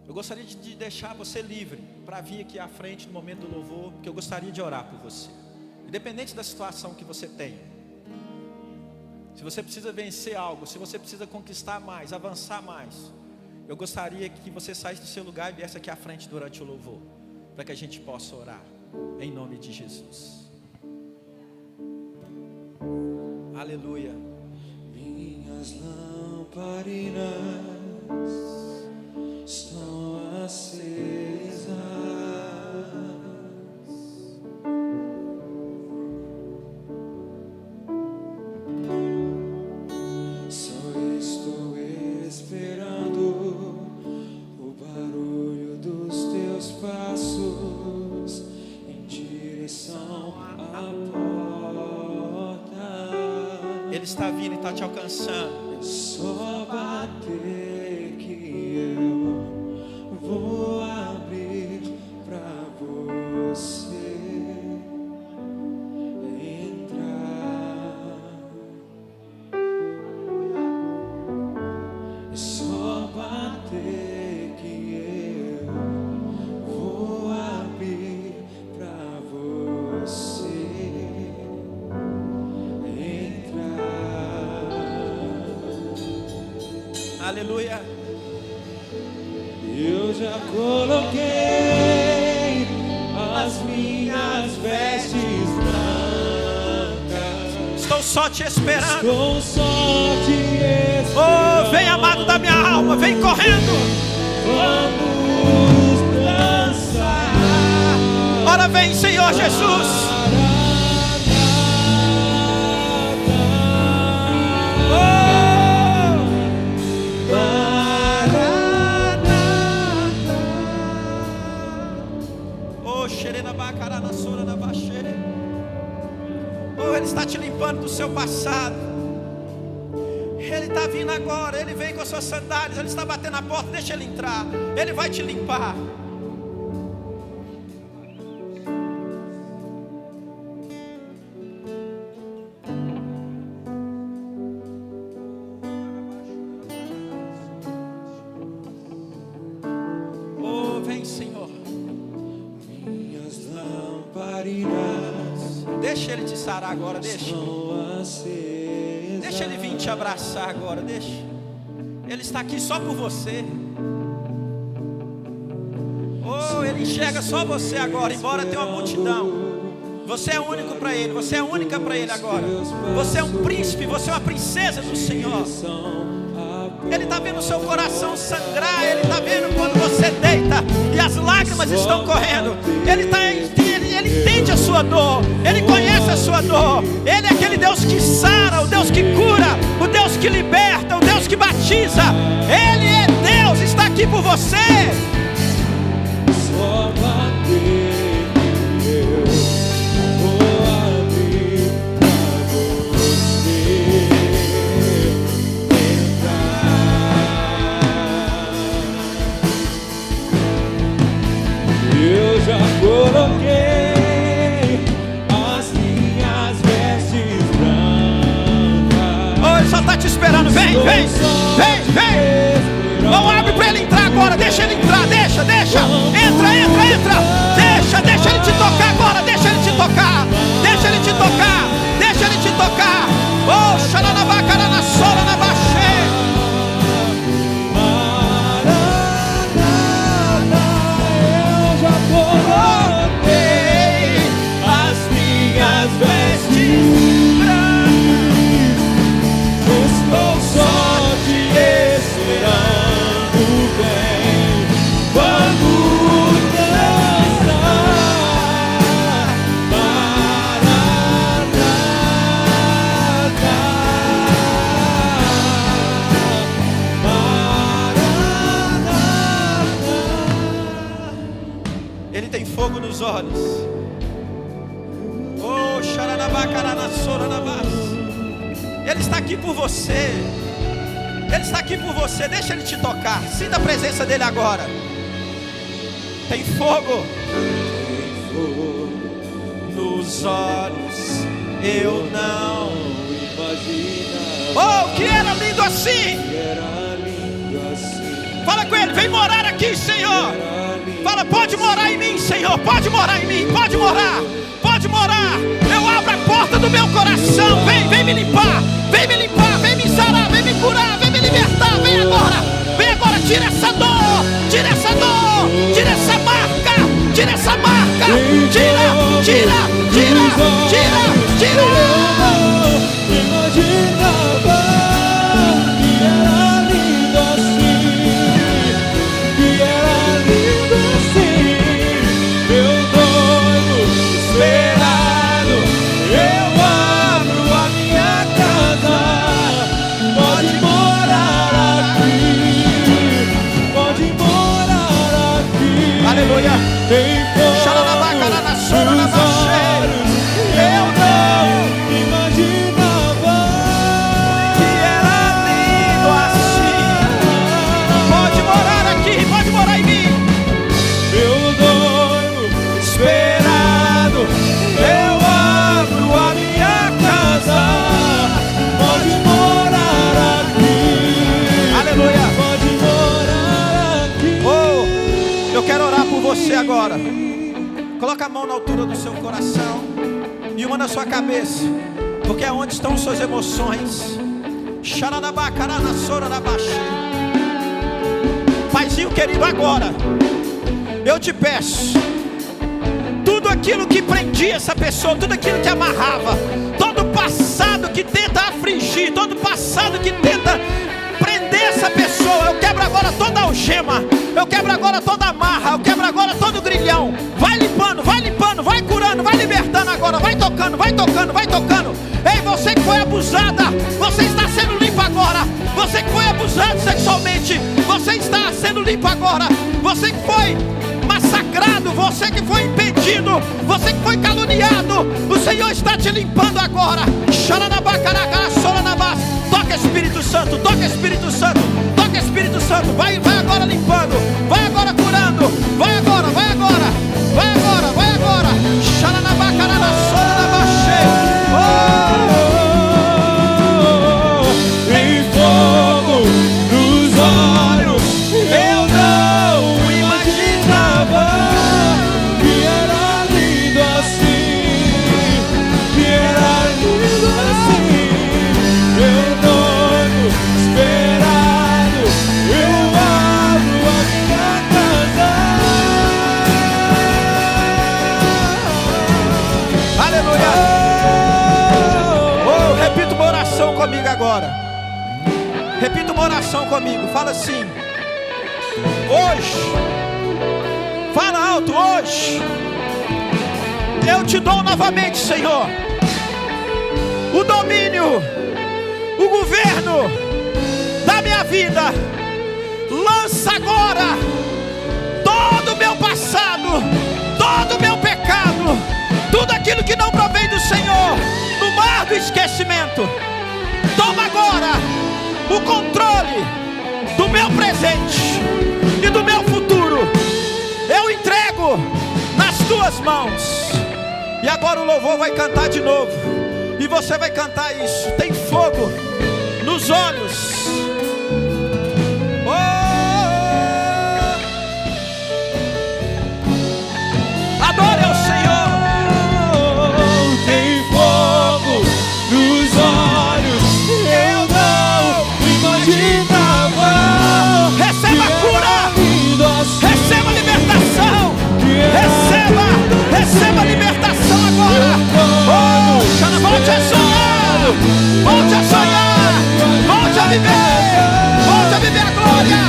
S1: Eu gostaria de deixar você livre para vir aqui à frente no momento do louvor, porque eu gostaria de orar por você, independente da situação que você tem. Se você precisa vencer algo, se você precisa conquistar mais, avançar mais, Eu gostaria que você saísse do seu lugar e viesse aqui à frente durante o louvor, para que a gente possa orar, em nome de Jesus. Aleluia.
S2: Minhas lamparinas estão acesas, só estou esperando o barulho dos teus passos em direção à porta.
S1: Ele está vindo e está te alcançando.
S2: Só bater que eu vou abrir pra você entrar. Só bater que eu vou abrir pra você entrar.
S1: Aleluia.
S2: Eu já coloquei as minhas vestes brancas.
S1: Estou só te esperando.
S2: Estou só te esperando.
S1: Oh, vem, amado da minha alma, vem correndo.
S2: Vamos dançar.
S1: Ora vem, Senhor Jesus. Oh, Ele está te limpando do seu passado. Ele está vindo agora. Ele vem com as suas sandálias. Ele está batendo na porta. Deixa Ele entrar. Ele vai te limpar. Oh, vem, Senhor.
S2: Minhas lamparinas
S1: Deixa Ele te sarar agora, deixa.
S2: estão acesas.
S1: Deixa Ele vir te abraçar agora, deixa. Ele está aqui só por você. Oh, Ele enxerga só você agora, embora tenha uma multidão. Você é único para Ele, você é única para Ele agora. Você é um príncipe, você é uma princesa do Senhor. Ele está vendo o seu coração sangrar. Ele está vendo quando você deita e as lágrimas estão correndo. Ele entende a sua dor. Ele conhece a sua dor. Ele é aquele Deus que sara, o Deus que cura, o Deus que liberta, o Deus que batiza. Ele é Deus, está aqui por você.
S2: Só bater que eu vou abrir pra você entrar. Eu já coloquei as minhas vestes brancas.
S1: Oh, Ele só está te esperando. Vem, vem, vem, vem. Não abre para Ele entrar agora. Deixa Ele entrar, deixa. Entra. Deixa Ele te tocar agora. Deixa Ele te tocar. Deixa Ele te tocar. Oh, xaranabacana na sola na baixê.
S2: Eu já coloquei as minhas vestes brancas. Estou só te esperando, vem. Vamos dançar.
S1: Ele tem fogo nos olhos. Oh, xaranabacaranassoranabás. Ele está aqui por você. Ele está aqui por você. Deixa Ele te tocar. Sinta a presença dEle agora. Tem fogo nos olhos. Eu não
S2: Imagina.
S1: Oh, que era lindo assim.
S2: Era lindo assim.
S1: Fala com Ele, vem morar aqui, Senhor. Fala, pode morar em mim, Senhor. Pode morar em mim, pode morar. Pode morar. Eu abro a porta do meu coração. Vem me limpar. Vem me limpar, vem me sarar, vem me curar, vem me libertar. Vem agora, tira essa Coloca a mão na altura do seu coração e uma na sua cabeça, porque é onde estão suas emoções. Paizinho querido, agora eu te peço, tudo aquilo que prendia essa pessoa, tudo aquilo que amarrava, todo passado que tenta afligir, todo passado que tenta prender essa pessoa, eu quebro agora toda algema, eu quebro agora toda amarra, eu quebro agora todo grilhão. Vai limpando, vai curando, vai libertando agora, vai tocando, vai tocando, vai tocando. Ei, você que foi abusada, você está sendo limpo agora. Você que foi abusado sexualmente, você está sendo limpo agora. Você que foi massacrado, você que foi impedido, você que foi caluniado, o Senhor está te limpando agora. Toca Espírito Santo, toca Espírito Santo, toca Espírito Santo. Vai agora limpando, vai agora curando, vai agora, vai agora, vai agora, vai agora.
S2: Em fogo nos olhos, eu não imaginava que era lindo assim, que era lindo assim. Eu não esperado, eu abro a minha casa.
S1: Aleluia. Repita uma oração comigo agora. Repita uma oração comigo. Fala assim: hoje, fala alto, hoje eu te dou novamente, Senhor, o domínio, o governo da minha vida. Lança agora todo o meu passado, todo o meu pecado, tudo aquilo que não provém do Senhor, no mar do esquecimento. Toma agora o controle do meu presente e do meu futuro. Eu entrego nas tuas mãos. E agora o louvor vai cantar de novo, e você vai cantar isso. Tem fogo nos olhos. Adore ao Senhor.
S2: Tem fogo nos olhos, eu não imaginava.
S1: Receba a cura, receba a libertação, receba a libertação agora. Volte a sonhar, volte a sonhar, volte a viver a glória.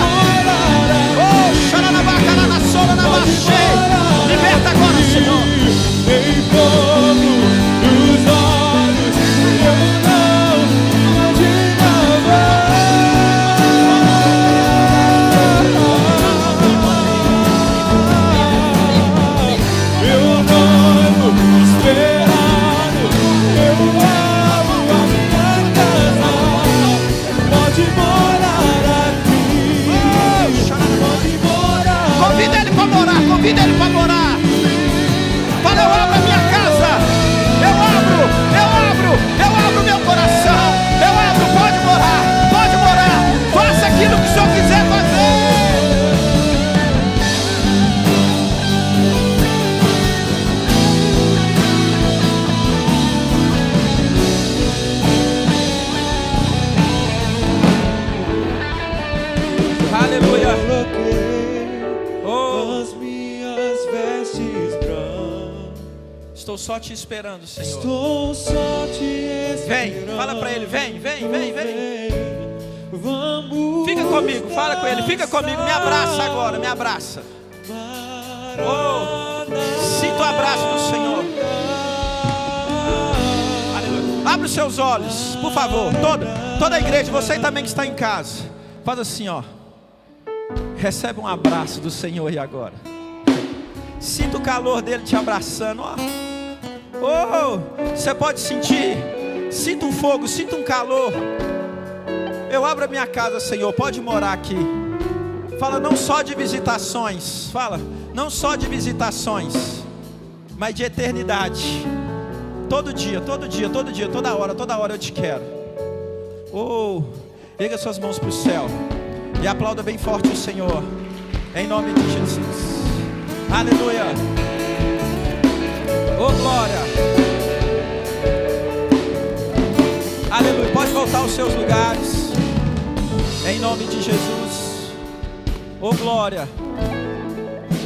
S1: Liberta agora, Senhor.
S2: Tem fogo nos olhos, eu não imaginava. Eu não esperado, eu amo a minha casa. Pode morar aqui, pode morar.
S1: Convida ele para morar, convida ele para morar. Fala, eu abro a minha casa, eu abro meu coração, eu abro, pode morar, faça aquilo que o Senhor quiser fazer. Aleluia.
S2: As minhas vestes brancas.
S1: Estou só te esperando, Senhor.
S2: Estou só te esperando.
S1: Vem, fala para ele, vem.
S2: Vamos.
S1: Fica comigo, fala com ele, fica comigo, me abraça agora, me abraça. Sinta o abraço do Senhor. Aleluia. Abre os seus olhos, por favor, toda a igreja, você também que está em casa, faz assim, ó. Recebe um abraço do Senhor aí agora. Sinta o calor dele te abraçando, ó. Você pode sentir. Sinta um fogo, sinta um calor. Eu abro a minha casa, Senhor, pode morar aqui. Fala, não só de visitações. Fala, não só de visitações, mas de eternidade. Todo dia, toda hora eu te quero. Erga suas mãos para o céu e aplauda bem forte o Senhor, em nome de Jesus. Aleluia. seus lugares. Em nome de Jesus. Oh glória.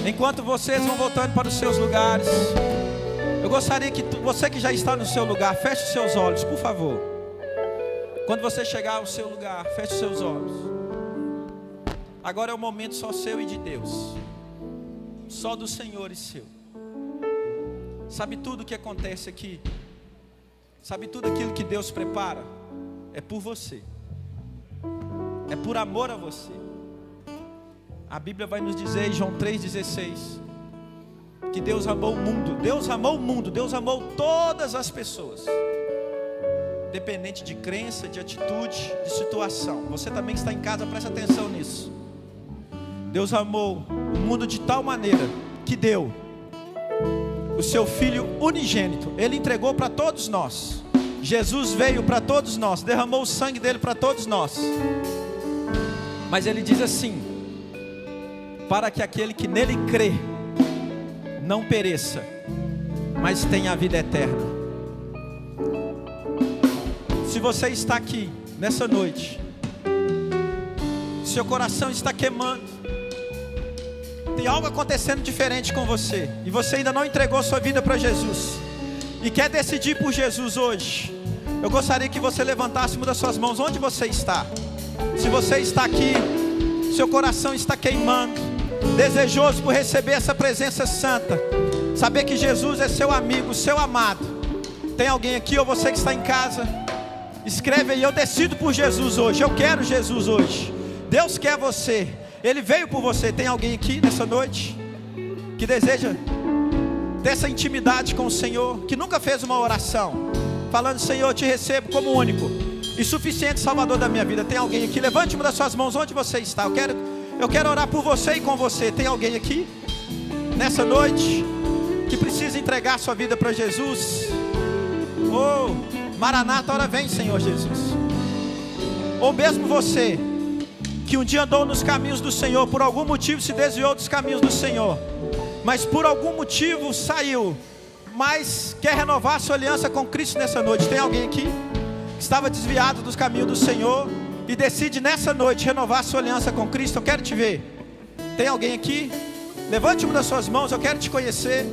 S1: Enquanto vocês vão voltando para os seus lugares, eu gostaria que você que já está no seu lugar, feche os seus olhos, por favor. Quando você chegar ao seu lugar, feche os seus olhos. Agora é o momento só seu e de Deus. Só do Senhor e seu. Sabe tudo o que acontece aqui? Sabe tudo aquilo que Deus prepara? É por você. É por amor a você. A Bíblia vai nos dizer em João 3,16 que Deus amou o mundo. Deus amou o mundo. Deus amou todas as pessoas, independente de crença, de atitude, de situação. Você também que está em casa, presta atenção nisso. Deus amou o mundo de tal maneira que deu o seu Filho unigênito. Ele entregou para todos nós. Jesus veio para todos nós, derramou o sangue dele para todos nós. Mas ele diz assim: para que aquele que nele crê não pereça, mas tenha a vida eterna. Se você está aqui nessa noite, seu coração está queimando, tem algo acontecendo diferente com você, e você ainda não entregou sua vida para Jesus, e quer decidir por Jesus hoje, eu gostaria que você levantasse uma das suas mãos onde você está. Se você está aqui, seu coração está queimando, desejoso por receber essa presença santa, saber que Jesus é seu amigo, seu amado. Tem alguém aqui, ou você que está em casa, escreve aí: eu decido por Jesus hoje, eu quero Jesus hoje. Deus quer você, Ele veio por você. Tem alguém aqui nessa noite que deseja ter essa intimidade com o Senhor, que nunca fez uma oração falando: Senhor, eu te recebo como único e suficiente Salvador da minha vida? Tem alguém aqui? Levante uma das suas mãos onde você está. Eu quero orar por você e com você. Tem alguém aqui nessa noite que precisa entregar sua vida para Jesus? Oh, Maranata, hora vem, Senhor Jesus. Ou mesmo você que um dia andou nos caminhos do Senhor, por algum motivo se desviou dos caminhos do Senhor, mas por algum motivo saiu, mas quer renovar sua aliança com Cristo nessa noite. Tem alguém aqui que estava desviado dos caminhos do Senhor e decide nessa noite renovar sua aliança com Cristo? Eu quero te ver. Tem alguém aqui? Levante uma das suas mãos, eu quero te conhecer.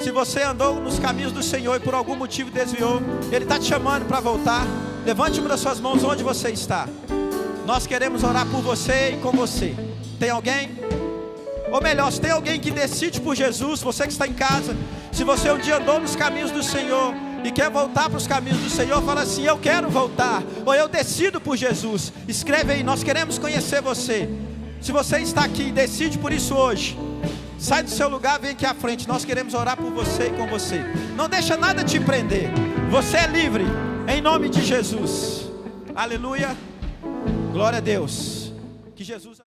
S1: Se você andou nos caminhos do Senhor e por algum motivo desviou, Ele está te chamando para voltar. Levante uma das suas mãos onde você está. Nós queremos orar por você e com você. Tem alguém? Ou melhor, se tem alguém que decide por Jesus, você que está em casa, se você um dia andou nos caminhos do Senhor e quer voltar para os caminhos do Senhor, fala assim: eu quero voltar, ou eu decido por Jesus. Escreve aí, nós queremos conhecer você. Se você está aqui e decide por isso hoje, sai do seu lugar, vem aqui à frente. Nós queremos orar por você e com você. Não deixa nada te prender. Você é livre, em nome de Jesus. Aleluia. Glória a Deus. Que Jesus...